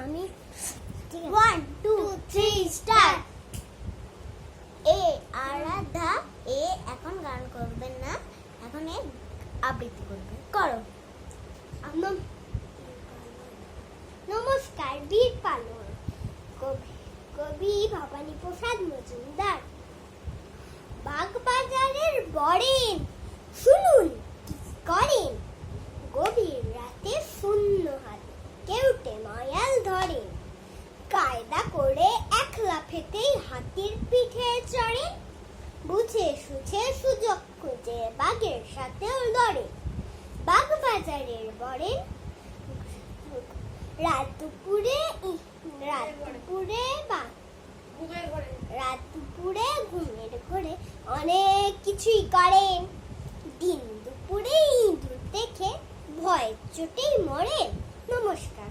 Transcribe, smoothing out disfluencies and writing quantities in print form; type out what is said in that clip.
আমি 1 2 3 স্টার্ট। এ আরাধা এ এখন গান করবেন না, এখন এ আবৃত্তি করবে। করো। নমস্কার, বীর পালন। কবি ভবানী প্রসাদ মজুমদার। বাগবাজারের বরেন শুনুন কি করেন, গভীর রাতে শূন্য হাতে কেউটে মায়াল ধরেন, কায়দা করে এক লাফেতেই হাতির পিঠে চড়েন, বুঝে সুঝে সুযোগ খুঁজে বাঘের সাথেও লড়েন। বাগবাজারের বরেন রাত দুপুরে ঘুমের ঘরে অনেক কিছুই করেন, দিন দুপুরে ইঁদুর দেখে ভয়ের চোটেই মরেন। নমস্কার।